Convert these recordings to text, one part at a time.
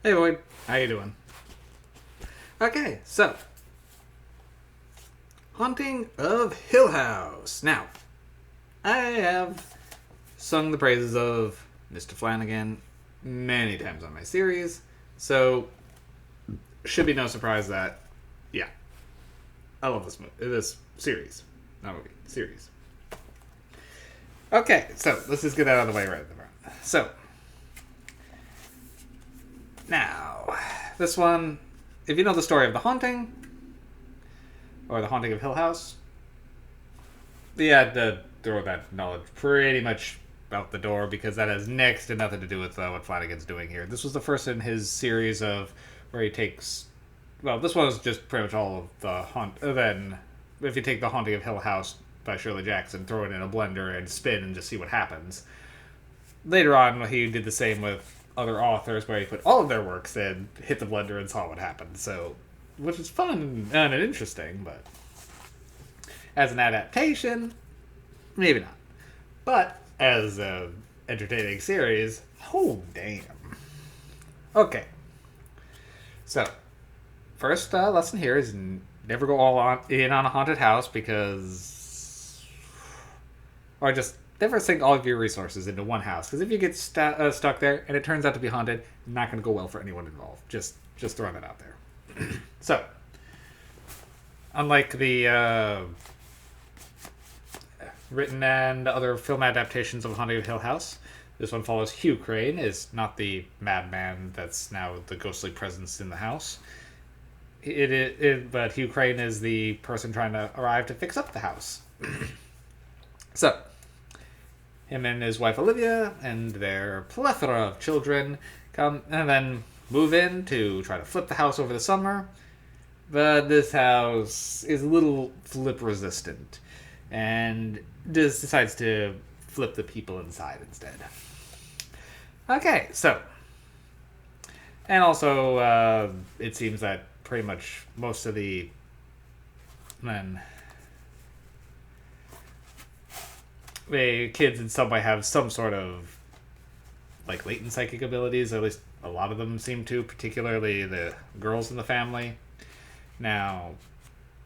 Hey Boyd, how you doing? Okay, so Haunting of Hill House. Now, I have sung the praises of Mr. Flanagan many times on my series, so should be no surprise that, yeah, I love this series, not movie, series. Okay, so let's just get that out of the way right at the front. So, now, this one, if you know the story of The Haunting, or The Haunting of Hill House, you had to throw that knowledge pretty much out the door because that has next to nothing to do with what Flanagan's doing here. This was the first in his series of where he takes. Well, this one was just pretty much all of the haunt. Then, if you take The Haunting of Hill House by Shirley Jackson, throw it in a blender and spin and just see what happens. Later on, he did the same with other authors where he put all of their works in, hit the blender, and saw what happened. So, which is fun and interesting, but as an adaptation, maybe not. But as an entertaining series, oh damn. Okay. So, first lesson here is never go in on a haunted house because, or just never sink all of your resources into one house. Because if you get stuck there and it turns out to be haunted, not going to go well for anyone involved. Just throwing that out there. So, unlike the written and other film adaptations of Haunting of Hill House, this one follows Hugh Crane, is not the madman that's now the ghostly presence in the house. But Hugh Crane is the person trying to arrive to fix up the house. So, him and his wife Olivia and their plethora of children come and then move in to try to flip the house over the summer. But this house is a little flip resistant and just decides to flip the people inside instead. Okay, so. And also, it seems that pretty much most of the kids in some way have some sort of like latent psychic abilities, or at least a lot of them seem to, particularly the girls in the family. Now,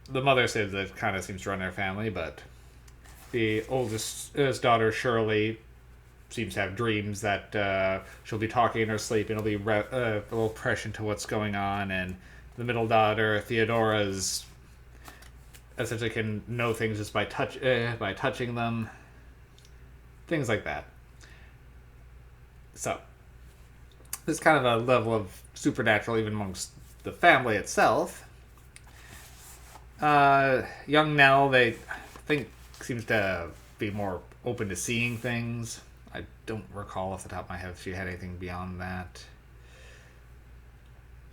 the mother says that kind of seems to run their family, but the oldest daughter, Shirley, seems to have dreams that she'll be talking in her sleep and it'll be a little pressure into what's going on. And the middle daughter, Theodora's, essentially can know things just by touching them. Things like that. So, there's kind of a level of supernatural even amongst the family itself. Young Nell, they think, seems to be more open to seeing things. I don't recall off the top of my head if she had anything beyond that.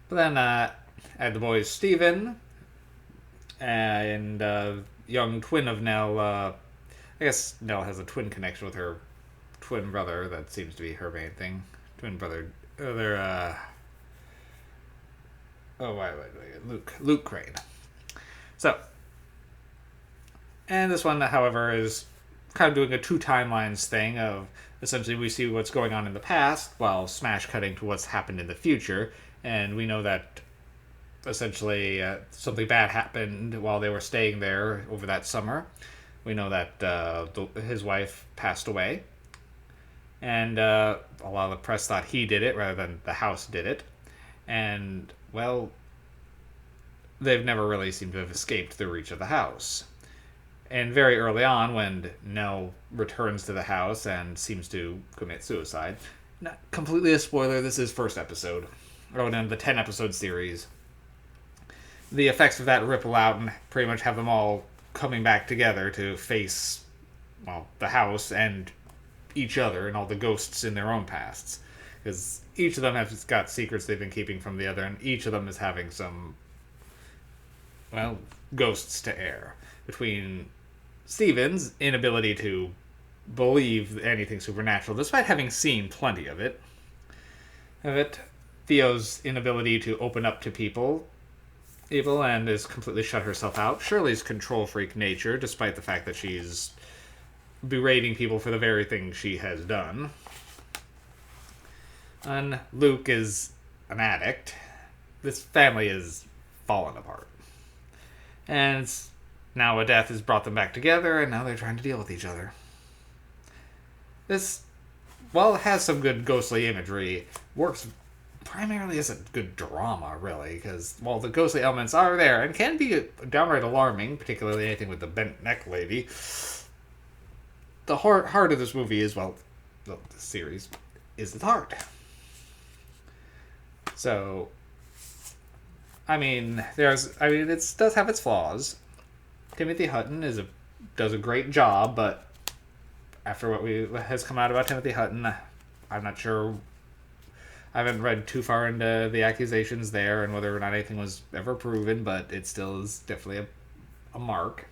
But then, I had the boys Stephen and young twin of Nell. I guess Nell has a twin connection with her twin brother. That seems to be her main thing. Twin brother. They're, Luke Crane. So, and this one, however, is kind of doing a two timelines thing of essentially we see what's going on in the past while smash cutting to what's happened in the future, and we know that essentially something bad happened while they were staying there over that summer. We know that his wife passed away, and a lot of the press thought he did it rather than the house did it, and well, they've never really seemed to have escaped the reach of the house. And very early on, when Nell returns to the house and seems to commit suicide, not completely a spoiler, this is first episode, or in the 10-episode series, the effects of that ripple out and pretty much have them all coming back together to face, well, the house and each other and all the ghosts in their own pasts. Because each of them has got secrets they've been keeping from the other, and each of them is having some, well, ghosts to air. Between Stephen's inability to believe anything supernatural, despite having seen plenty of it, Theo's inability to open up to people, and has completely shut herself out. Shirley's control freak nature, despite the fact that she's berating people for the very thing she has done. And Luke is an addict. This family is falling apart. And now a death has brought them back together, and now they're trying to deal with each other. This, while it has some good ghostly imagery, works primarily as a good drama, really, because while the ghostly elements are there and can be downright alarming, particularly anything with the bent neck lady, the heart of this movie is, well, the series, is its heart. So, it does have its flaws. Timothy Hutton does a great job, but after what has come out about Timothy Hutton, I'm not sure. I haven't read too far into the accusations there and whether or not anything was ever proven, but it still is definitely a mark.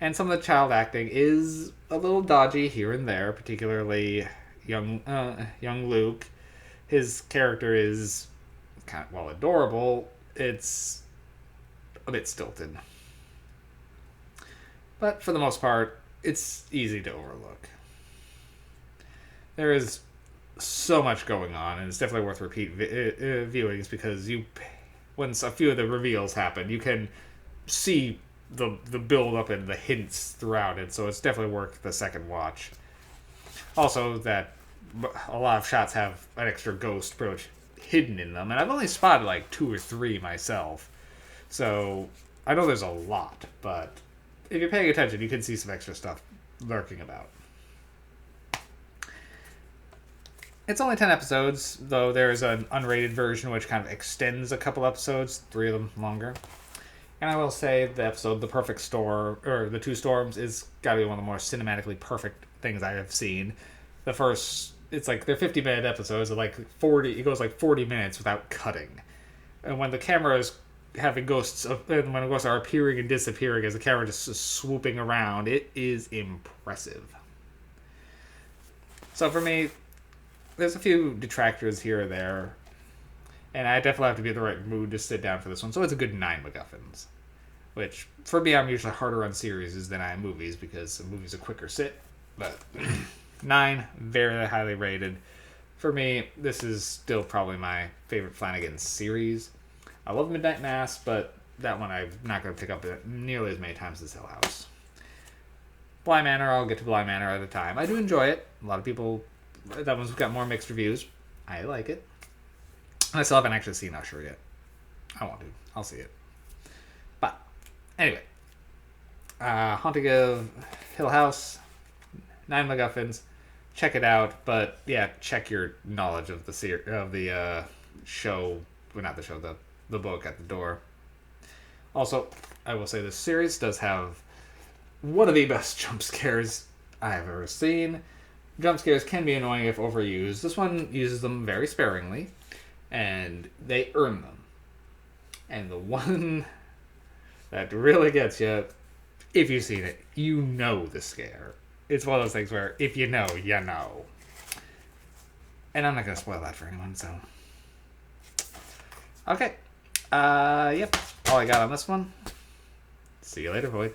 And some of the child acting is a little dodgy here and there, particularly young Luke. His character is kind of, while adorable, it's a bit stilted. But for the most part, it's easy to overlook. There is so much going on, and it's definitely worth repeat viewings because once a few of the reveals happen, you can see the build up and the hints throughout it, so it's definitely worth the second watch. Also, that a lot of shots have an extra ghost pretty much hidden in them, and I've only spotted like 2 or 3 myself, so I know there's a lot, but if you're paying attention, you can see some extra stuff lurking about. It's only 10 episodes, though there's an unrated version which kind of extends a couple episodes, 3 of them longer. And I will say the episode The Perfect Storm, or The Two Storms, is gotta be one of the more cinematically perfect things I have seen. The first, it's like they're 50-minute episodes of like 40, it goes like 40 minutes without cutting. And when the camera is having ghosts, and when the ghosts are appearing and disappearing as the camera just is swooping around, it is impressive. So for me, there's a few detractors here or there, and I definitely have to be in the right mood to sit down for this one, so it's a good 9 MacGuffins. Which, for me, I'm usually harder on series than I am movies, because a movie's a quicker sit, but 9, very highly rated. For me, this is still probably my favorite Flanagan series. I love Midnight Mass, but that one I'm not going to pick up nearly as many times as Hill House. Bly Manor, I'll get to Bly Manor at a time. I do enjoy it. A lot of people, that one's got more mixed reviews. I like it. I still haven't actually seen Usher yet. I want to. I'll see it. But, anyway. Haunting of Hill House, 9 MacGuffins. Check it out, but yeah, check your knowledge of the show. Well, not the show, the book at the door. Also, I will say this series does have one of the best jump scares I have ever seen. Jump scares can be annoying if overused. This one uses them very sparingly, and they earn them. And the one that really gets you, if you've seen it, you know the scare. It's one of those things where if you know, you know. And I'm not going to spoil that for anyone, so. Okay. Yep. All I got on this one. See you later, Void.